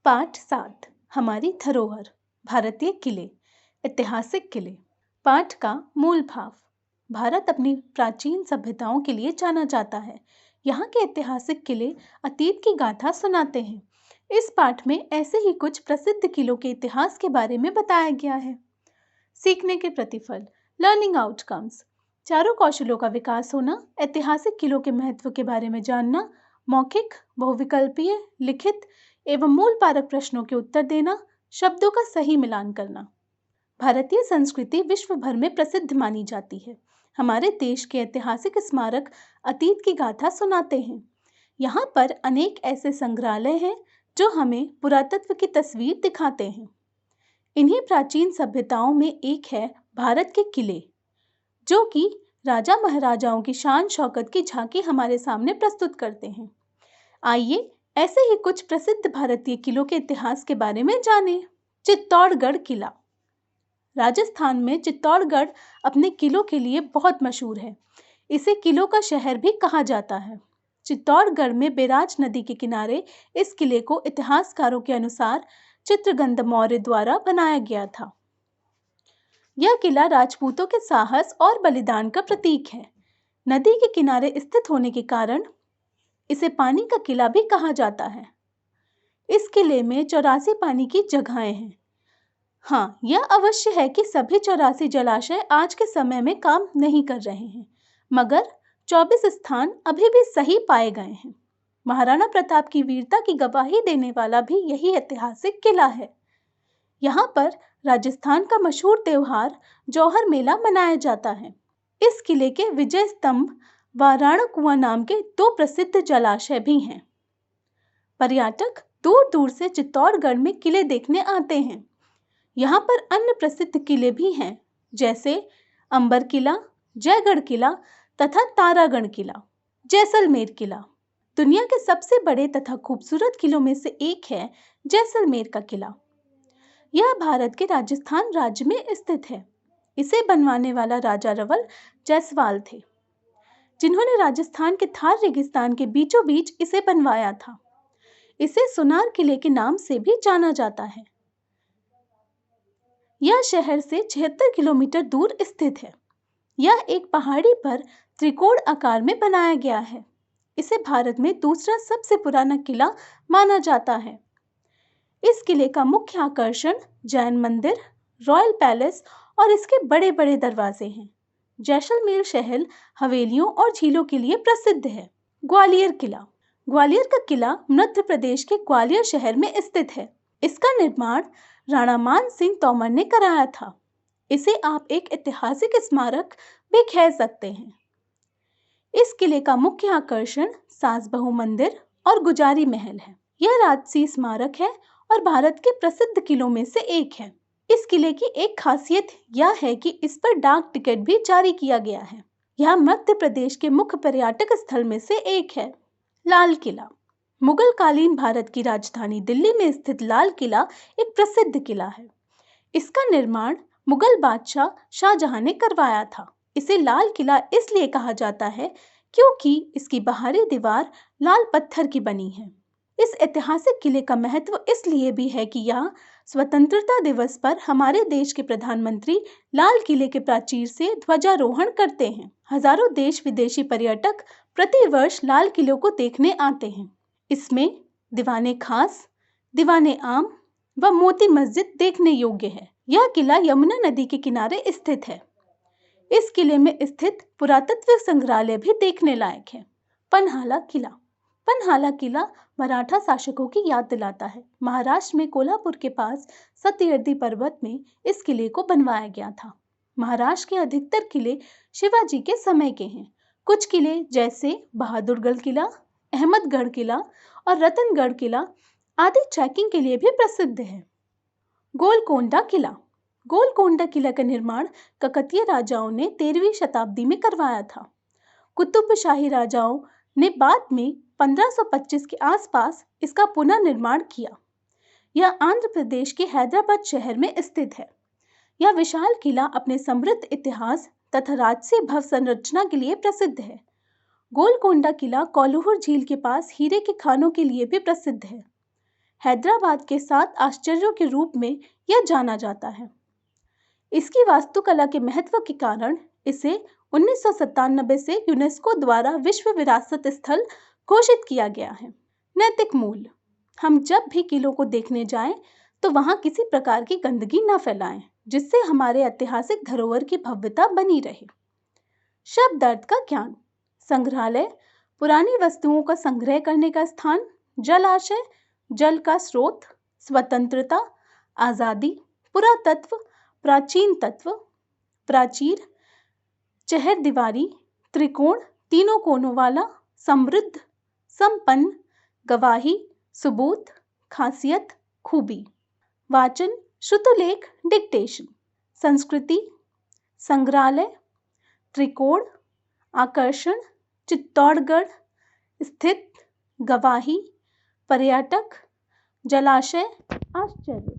पाठ 7 हमारी धरोहर भारतीय किले ऐतिहासिक किले। पाठ का मूल भाव। भारत अपनी प्राचीन सभ्यताओं के लिए जाना जाता है। यहाँ के ऐतिहासिक किले अतीत की गाथा सुनाते हैं। इस पाठ में ऐसे ही कुछ प्रसिद्ध किलों के इतिहास के बारे में बताया गया है। सीखने के प्रतिफल, लर्निंग आउटकम्स, चारों कौशलों का विकास होना, ऐतिहासिक किलों के महत्व के बारे में जानना, मौखिक, बहुविकल्पीय, लिखित एवं मूल पारक प्रश्नों के उत्तर देना, शब्दों का सही मिलान करना। भारतीय संस्कृति विश्व भर में प्रसिद्ध मानी जाती है। हमारे देश के ऐतिहासिक स्मारक अतीत की गाथा सुनाते हैं। यहाँ पर अनेक ऐसे संग्रहालय हैं जो हमें पुरातत्व की तस्वीर दिखाते हैं। इन्हीं प्राचीन सभ्यताओं में एक है भारत के किले, जो कि राजा महाराजाओं की शान शौकत की झांकी हमारे सामने प्रस्तुत करते हैं। आइए ऐसे ही कुछ प्रसिद्ध भारतीय किलों के इतिहास के बारे में जानें। चित्तौड़गढ़ किला। राजस्थान में चित्तौड़गढ़ अपने किलों के लिए बहुत मशहूर है। इसे किलों का शहर भी कहा जाता है। चित्तौड़गढ़ में बैराज नदी के किनारे इस किले को इतिहासकारों के अनुसार चित्रगंध मौर्य द्वारा बनाया गया था। यह किला राजपूतों के साहस और बलिदान का प्रतीक है। नदी के किनारे स्थित होने के कारण इसे पानी का किला भी कहा जाता है। इस किले में 84 पानी की जगहें हैं। हाँ, यह अवश्य है कि सभी 84 जलाशय आज के समय में काम नहीं कर रहे हैं, मगर 24 स्थान अभी भी सही पाए गए हैं। महाराणा प्रताप की वीरता की गवाही देने वाला भी यही ऐतिहासिक किला है। यहाँ पर राजस्थान का मशहूर त्योहार जौहर मेला मनाया जाता है। इस किले के विजय स्तंभ व राणाकुआं नाम के 2 प्रसिद्ध जलाशय भी हैं। पर्यटक दूर दूर से चित्तौड़गढ़ में किले देखने आते हैं। यहाँ पर अन्य प्रसिद्ध किले भी हैं, जैसे अंबर किला, जयगढ़ किला तथा तारागढ़ किला। जैसलमेर किला दुनिया के सबसे बड़े तथा खूबसूरत किलों में से एक है। जैसलमेर का किला यह भारत के राजस्थान राज्य में स्थित है। इसे बनवाने वाला राजा रवल जायसवाल थे, जिन्होंने राजस्थान के थार रेगिस्तान के बीचों बीच इसे बनवाया था। इसे सुनार किले के नाम से भी जाना जाता है। यह शहर से 76 किलोमीटर दूर स्थित है। यह एक पहाड़ी पर त्रिकोण आकार में बनाया गया है। इसे भारत में दूसरा सबसे पुराना किला माना जाता है। इस किले का मुख्य आकर्षण जैन मंदिर, रॉयल पैलेस और इसके बड़े बड़े दरवाजे हैं। जैसलमेर शहर हवेलियों और झीलों के लिए प्रसिद्ध है। ग्वालियर किला। ग्वालियर का किला मध्य प्रदेश के ग्वालियर शहर में स्थित है। इसका निर्माण राणा मान सिंह तोमर ने कराया था। इसे आप एक ऐतिहासिक स्मारक भी कह सकते हैं। इस किले का मुख्य आकर्षण सास बहू मंदिर और गुजारी महल है। यह राजसी स्मारक है और भारत के प्रसिद्ध किलों में से एक है। इस किले की एक खासियत यह है कि इस पर डाक टिकट भी जारी किया गया है। यह मध्य प्रदेश के मुख्य पर्यटक स्थल में से एक है। लाल किला। मुगल कालीन भारत की राजधानी दिल्ली में स्थित लाल किला एक प्रसिद्ध किला है। इसका निर्माण मुगल बादशाह शाहजहां ने करवाया था। इसे लाल किला इसलिए कहा जाता है क्योंकि इसकी बाहरी दीवार लाल पत्थर की बनी है। इस ऐतिहासिक किले का महत्व इसलिए भी है कि यह स्वतंत्रता दिवस पर हमारे देश के प्रधानमंत्री लाल किले के प्राचीर से ध्वजारोहण करते हैं। हजारों देश विदेशी पर्यटक प्रतिवर्ष लाल किलों को देखने आते हैं। इसमें दीवाने खास, दीवाने आम व मोती मस्जिद देखने योग्य है। यह किला यमुना नदी के किनारे स्थित है। इस किले में स्थित पुरातत्व संग्रहालय भी देखने लायक है। पन्हाला किला। पन्हाला किला मराठा शासकों की याद दिलाता है। महाराष्ट्र में कोल्हापुर के पास सत्यवती पर्वत में इस किले को बनवाया गया था। महाराष्ट्र के अधिकतर किले शिवाजी के समय के हैं। कुछ किले जैसे बहादुरगढ़ किला, अहमदगढ़ किला और रतनगढ़ किला आदि ट्रैकिंग के लिए भी प्रसिद्ध है। गोलकोंडा किला। गोलकोंडा किला का निर्माण काकतीय राजाओं ने 13वीं शताब्दी में करवाया था। कुतुबशाही राजाओं ने बाद में 1525 के आसपास इसका पुनर्निर्माण किया। यह आंध्र प्रदेश के हैदराबाद शहर में स्थित है। यह विशाल किला अपने समृद्ध इतिहास तथा राजसी भव्य संरचना के लिए प्रसिद्ध है। गोलकोंडा किला कोल्हापुर झील के पास हीरे के खानों के लिए भी प्रसिद्ध है। हैदराबाद के 7 आश्चर्यों के रूप में यह जाना जाता है। इसकी वास्तुकला के महत्व के कारण इसे 1997 से यूनेस्को द्वारा विश्व विरासत स्थल घोषित किया गया है। नैतिक मूल्य। हम जब भी किलों को देखने जाएं तो वहां किसी प्रकार की गंदगी न फैलाएं, जिससे हमारे ऐतिहासिक धरोहर की भव्यता बनी रहे। शब्द अर्थ का ज्ञान। संग्रहालय पुरानी वस्तुओं का संग्रह करने का स्थान। जलाशय जल का स्रोत। स्वतंत्रता आजादी। पुरातत्व प्राचीन तत्व। प्राचीर चहर दीवारी त्रिकोण तीनों कोनों वाला। समृद्ध संपन्न गवाही सबूत खासियत खूबी। वाचन श्रुतलेख डिक्टेशन। संस्कृति संग्रहालय त्रिकोण आकर्षण चित्तौड़गढ़ स्थित गवाही पर्यटक जलाशय आश्चर्य।